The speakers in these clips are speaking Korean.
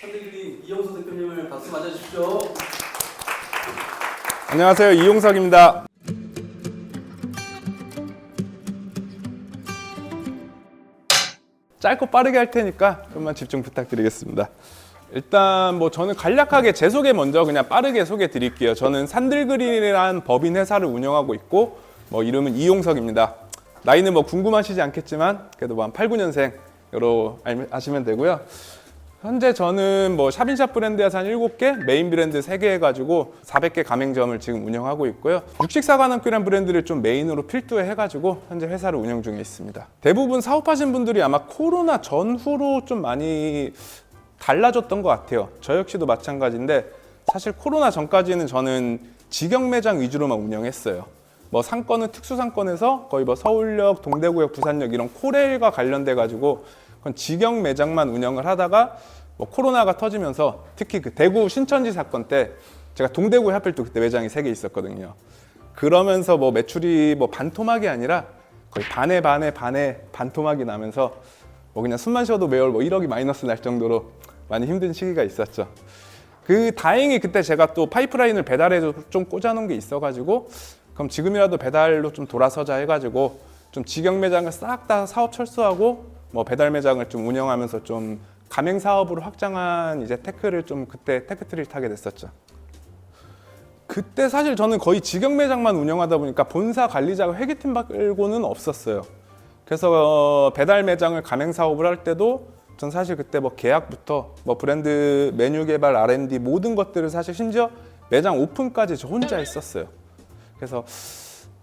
산들그린 이용석 대표님을 박수 맞아주십시오. 안녕하세요, 이용석입니다. 짧고 빠르게 할 테니까 좀만 집중 부탁드리겠습니다. 일단 저는 간략하게 제 소개 먼저 그냥 빠르게 소개 드릴게요. 저는 산들그린이라는 법인 회사를 운영하고 있고 이름은 이용석입니다. 나이는 궁금하시지 않겠지만 그래도 한 8, 9년생으로 아시면 되고요. 현재 저는 샵인샵 브랜드에서 한 7개, 메인 브랜드 3개 해가지고 400개 가맹점을 지금 운영하고 있고요. 육식사관학교라는 브랜드를 좀 메인으로 필두에 해가지고 현재 회사를 운영 중에 있습니다. 대부분 사업하신 분들이 아마 코로나 전후로 좀 많이 달라졌던 것 같아요. 저 역시도 마찬가지인데 사실 코로나 전까지는 저는 직영 매장 위주로만 운영했어요. 상권은 특수 상권에서 거의 서울역, 동대구역, 부산역 이런 코레일과 관련돼 가지고 그건 직영 매장만 운영을 하다가 코로나가 터지면서 특히 그 대구 신천지 사건 때 제가 동대구에 하필 또 그때 매장이 3개 있었거든요. 그러면서 매출이 반토막이 아니라 거의 반에 반토막이 나면서 그냥 숨만 쉬어도 매월 1억이 마이너스 날 정도로 많이 힘든 시기가 있었죠. 다행히 그때 제가 또 파이프라인을 배달해서 좀 꽂아놓은 게 있어가지고 그럼 지금이라도 배달로 좀 돌아서자 해가지고 좀 직영 매장을 싹 다 사업 철수하고 배달 매장을 좀 운영하면서 좀 가맹 사업으로 확장한 이제 테크를 좀 그때 테크트리를 타게 됐었죠. 그때 사실 저는 거의 직영 매장만 운영하다 보니까 본사 관리자가 회계팀 말고는 없었어요. 그래서 배달 매장을 가맹 사업을 할 때도 전 사실 그때 계약부터 브랜드 메뉴 개발, R&D 모든 것들을 사실 심지어 매장 오픈까지 저 혼자 했었어요. 그래서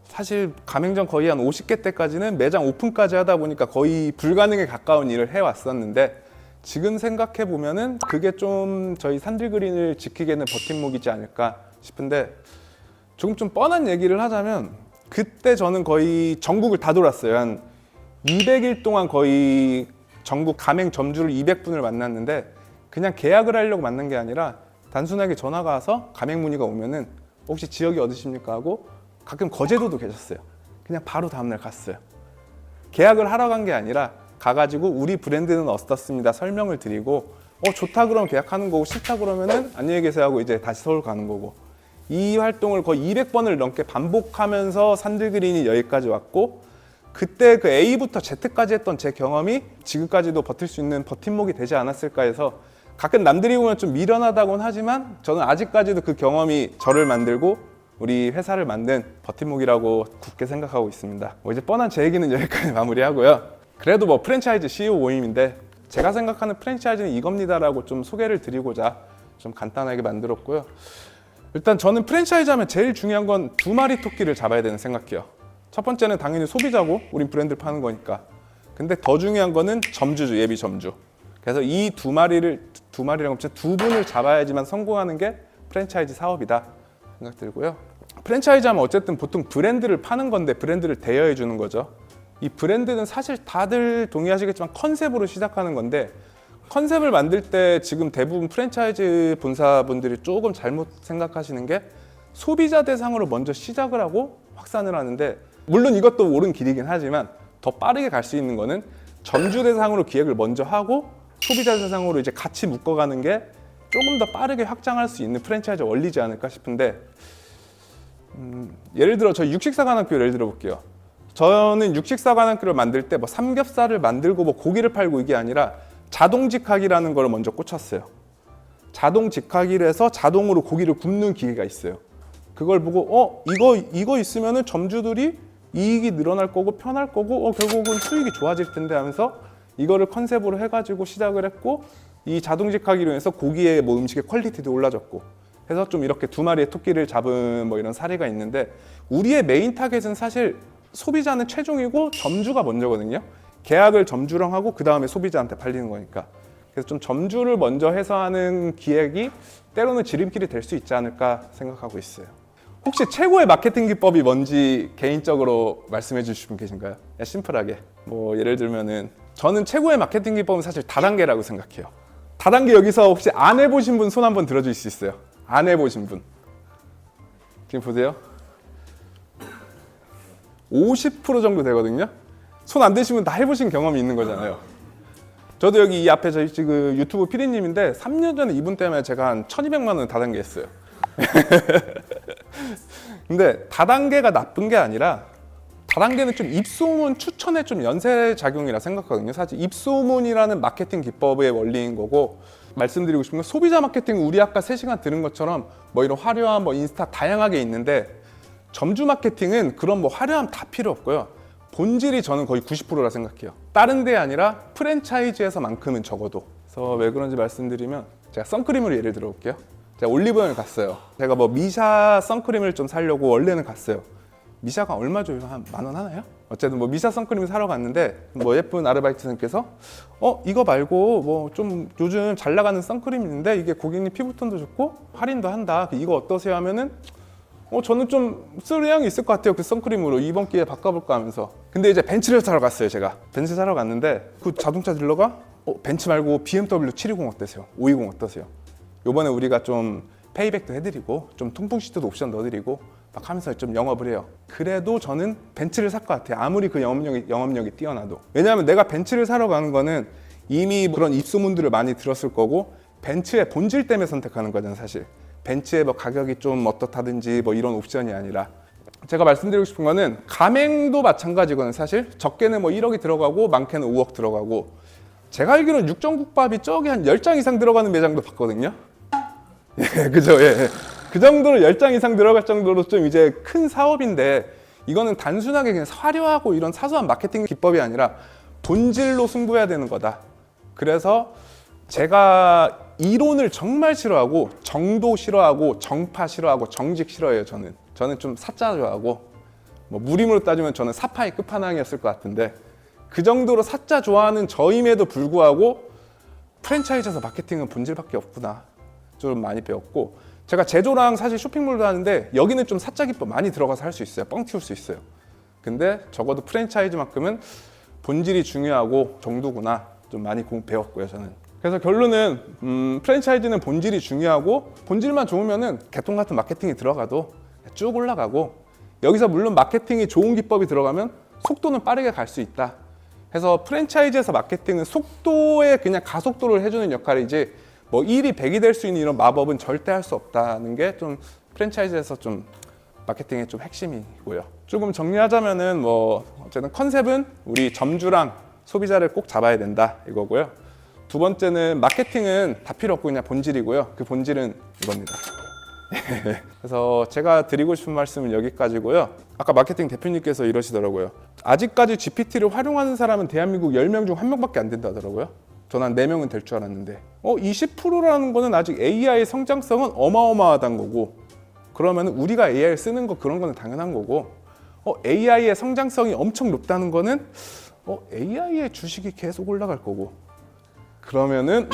사실 가맹점 거의 한 50개 때까지는 매장 오픈까지 하다 보니까 거의 불가능에 가까운 일을 해왔었는데 지금 생각해 보면은 그게 좀 저희 산들그린을 지키기에는 버팀목이지 않을까 싶은데 조금 좀 뻔한 얘기를 하자면 그때 저는 거의 전국을 다 돌았어요. 한 200일 동안 거의 전국 가맹 점주를 200분을 만났는데 그냥 계약을 하려고 만난 게 아니라 단순하게 전화가 와서 가맹 문의가 오면은 혹시 지역이 어디십니까 하고 가끔 거제도도 계셨어요. 그냥 바로 다음날 갔어요. 계약을 하러 간 게 아니라 가가지고 우리 브랜드는 어떻습니다 설명을 드리고 좋다 그러면 계약하는 거고 싫다 그러면은 안녕히 계세요 하고 이제 다시 서울 가는 거고 이 활동을 거의 200번을 넘게 반복하면서 산들그린이 여기까지 왔고 그때 그 A부터 Z까지 했던 제 경험이 지금까지도 버틸 수 있는 버팀목이 되지 않았을까 해서 가끔 남들이 보면 좀 미련하다고는 하지만 저는 아직까지도 그 경험이 저를 만들고 우리 회사를 만든 버팀목이라고 굳게 생각하고 있습니다. 이제 뻔한 제 얘기는 여기까지 마무리하고요. 그래도 프랜차이즈 CEO 모임인데 제가 생각하는 프랜차이즈는 이겁니다라고 좀 소개를 드리고자 좀 간단하게 만들었고요. 일단 저는 프랜차이즈 하면 제일 중요한 건 2마리 토끼를 잡아야 되는 생각해요. 첫 번째는 당연히 소비자고 우린 브랜드를 파는 거니까. 근데 더 중요한 거는 점주죠, 예비 점주. 그래서 이 두 마리라고 두 분을 잡아야지만 성공하는 게 프랜차이즈 사업이다 생각 들고요. 프랜차이즈 하면 어쨌든 보통 브랜드를 파는 건데 브랜드를 대여해 주는 거죠. 이 브랜드는 사실 다들 동의하시겠지만 컨셉으로 시작하는 건데 컨셉을 만들 때 지금 대부분 프랜차이즈 본사분들이 조금 잘못 생각하시는 게 소비자 대상으로 먼저 시작을 하고 확산을 하는데 물론 이것도 옳은 길이긴 하지만 더 빠르게 갈 수 있는 거는 점주 대상으로 기획을 먼저 하고 소비자 대상으로 이제 같이 묶어가는 게 조금 더 빠르게 확장할 수 있는 프랜차이즈 원리지 않을까 싶은데 예를 들어 저희 육식사관학교 예를 들어 볼게요. 저는 육식사관학교를 만들 때 삼겹살을 만들고 고기를 팔고 이게 아니라 자동 직화기라는 걸 먼저 꽂혔어요. 자동 직화기를 해서 자동으로 고기를 굽는 기계가 있어요. 그걸 보고 이거 있으면은 점주들이 이익이 늘어날 거고 편할 거고 결국은 수익이 좋아질 텐데 하면서 이거를 컨셉으로 해가지고 시작을 했고 이 자동 직화기로 해서 고기의 음식의 퀄리티도 올라졌고 해서 좀 이렇게 2마리의 토끼를 잡은 이런 사례가 있는데 우리의 메인 타겟은 사실 소비자는 최종이고 점주가 먼저거든요. 계약을 점주랑 하고 그 다음에 소비자한테 팔리는 거니까. 그래서 좀 점주를 먼저 해서 하는 기획이 때로는 지름길이 될 수 있지 않을까 생각하고 있어요. 혹시 최고의 마케팅 기법이 뭔지 개인적으로 말씀해 주실 분 계신가요? 심플하게. 예를 들면은 저는 최고의 마케팅 기법은 사실 다단계라고 생각해요. 다단계 여기서 혹시 안 해보신 분 손 한번 들어줄 수 있어요? 안 해보신 분. 지금 보세요. 50% 정도 되거든요. 손 안 대신 분 다 해보신 경험이 있는 거잖아요. 저도 여기 이 앞에 저희 그 유튜브 PD님인데 3년 전에 이분 때문에 제가 한 1,200만 원 다단계 했어요. 근데 다단계가 나쁜 게 아니라 다단계는 좀 입소문 추천에 좀 연쇄 작용이라 생각하거든요. 사실 입소문이라는 마케팅 기법의 원리인 거고, 말씀드리고 싶은 건 소비자 마케팅 우리 아까 3시간 들은 것처럼 뭐 이런 화려한 뭐 인스타 다양하게 있는데, 점주 마케팅은 그런 뭐 화려함 다 필요 없고요. 본질이 저는 거의 90%라 생각해요. 다른 데 아니라 프랜차이즈에서만큼은 적어도. 그래서 왜 그런지 말씀드리면, 제가 선크림으로 예를 들어 볼게요. 제가 올리브영을 갔어요. 제가 뭐 미샤 선크림을 좀 사려고 원래는 갔어요. 미샤가 얼마 줘요? 한 10,000원 하나요? 어쨌든 뭐 미샤 선크림 사러 갔는데, 뭐 예쁜 아르바이트생께서 이거 말고 뭐 좀 요즘 잘 나가는 선크림 있는데 이게 고객님 피부톤도 좋고 할인도 한다, 이거 어떠세요? 하면은 저는 좀 쓸 의향이 있을 것 같아요. 그 선크림으로 이번 기회에 바꿔볼까 하면서. 근데 이제 벤츠를 사러 갔어요. 제가 벤츠 사러 갔는데 그 자동차 딜러가 벤츠 말고 BMW 720 어떠세요? 520 어떠세요? 요번에 우리가 좀 페이백도 해드리고 좀 통풍 시트도 옵션 넣어드리고 막 하면서 좀 영업을 해요. 그래도 저는 벤츠를 살 것 같아요. 아무리 그 영업력이 뛰어나도. 왜냐하면 내가 벤츠를 사러 가는 거는 이미 그런 입소문들을 많이 들었을 거고, 벤츠의 본질 때문에 선택하는 거잖아요. 사실 벤츠의 뭐 가격이 좀 어떻다든지 뭐 이런 옵션이 아니라, 제가 말씀드리고 싶은 거는 가맹도 마찬가지거든요. 사실 적게는 뭐 1억이 들어가고 많게는 5억 들어가고, 제가 알기로는 육전국밥이 저기 한 10장 이상 들어가는 매장도 봤거든요. 예, 그죠? 예. 그 정도로 10장 이상 들어갈 정도로 좀 이제 큰 사업인데, 이거는 단순하게 그냥 화려하고 이런 사소한 마케팅 기법이 아니라 본질로 승부해야 되는 거다. 그래서 제가 이론을 정말 싫어하고, 정도 싫어하고, 정파 싫어하고, 정직 싫어해요. 저는 좀 사짜 좋아하고, 뭐 무림으로 따지면 저는 사파의 끝판왕이었을 것 같은데, 그 정도로 사짜 좋아하는 저임에도 불구하고 프랜차이즈에서 마케팅은 본질밖에 없구나 좀 많이 배웠고, 제가 제조랑 사실 쇼핑몰도 하는데 여기는 좀 사짜 기법 많이 들어가서 할 수 있어요. 뻥 튀울 수 있어요. 근데 적어도 프랜차이즈만큼은 본질이 중요하고 정도구나 좀 많이 배웠고요. 저는. 그래서 결론은 프랜차이즈는 본질이 중요하고, 본질만 좋으면은 개통 같은 마케팅이 들어가도 쭉 올라가고, 여기서 물론 마케팅이 좋은 기법이 들어가면 속도는 빠르게 갈 수 있다. 해서 프랜차이즈에서 마케팅은 속도에 그냥 가속도를 해주는 역할이지, 뭐 1이 100이 될 수 있는 이런 마법은 절대 할 수 없다는 게 좀 프랜차이즈에서 좀 마케팅의 좀 핵심이고요. 조금 정리하자면은 뭐 어쨌든 컨셉은 우리 점주랑 소비자를 꼭 잡아야 된다 이거고요. 두 번째는 마케팅은 다 필요 없고 그냥 본질이고요. 그 본질은 이겁니다. 그래서 제가 드리고 싶은 말씀은 여기까지고요. 아까 마케팅 대표님께서 이러시더라고요. 아직까지 GPT를 활용하는 사람은 대한민국 10명 중 1명밖에 안 된다더라고요. 전 한 4명은 될 줄 알았는데 20%라는 거는 아직 AI의 성장성은 어마어마하다는 거고, 그러면 우리가 AI를 쓰는 거 그런 거는 당연한 거고, AI의 성장성이 엄청 높다는 거는 AI의 주식이 계속 올라갈 거고, 그러면은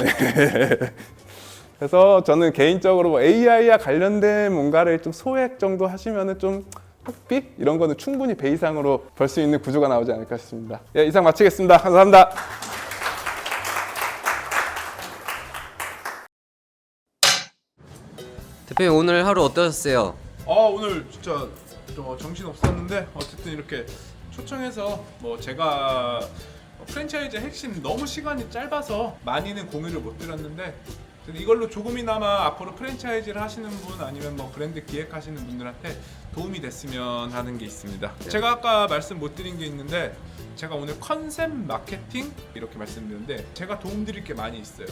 그래서 저는 개인적으로 AI와 관련된 뭔가를 좀 소액 정도 하시면은 좀 학비 이런 거는 충분히 배 이상으로 벌 수 있는 구조가 나오지 않을까 싶습니다. 예, 이상 마치겠습니다. 감사합니다. 대표님 오늘 하루 어떠셨어요? 오늘 진짜 정신 없었는데 어쨌든 이렇게 초청해서 뭐 제가 프랜차이즈 핵심 너무 시간이 짧아서 많이는 공유를 못 드렸는데, 이걸로 조금이나마 앞으로 프랜차이즈를 하시는 분 아니면 뭐 브랜드 기획하시는 분들한테 도움이 됐으면 하는 게 있습니다. 제가 아까 말씀 못 드린 게 있는데, 제가 오늘 컨셉 마케팅 이렇게 말씀드렸는데 제가 도움드릴 게 많이 있어요.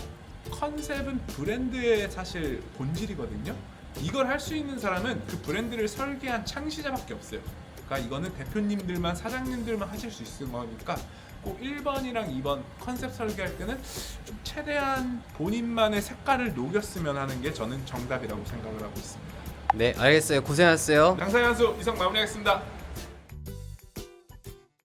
컨셉은 브랜드의 사실 본질이거든요. 이걸 할 수 있는 사람은 그 브랜드를 설계한 창시자밖에 없어요. 그러니까 이거는 대표님들만 사장님들만 하실 수 있는 거니까 꼭 1번이랑 2번 컨셉 설계할 때는 좀 최대한 본인만의 색깔을 녹였으면 하는 게 저는 정답이라고 생각을 하고 있습니다. 네, 알겠어요. 고생하셨어요. 장사의 한수 이상 마무리하겠습니다.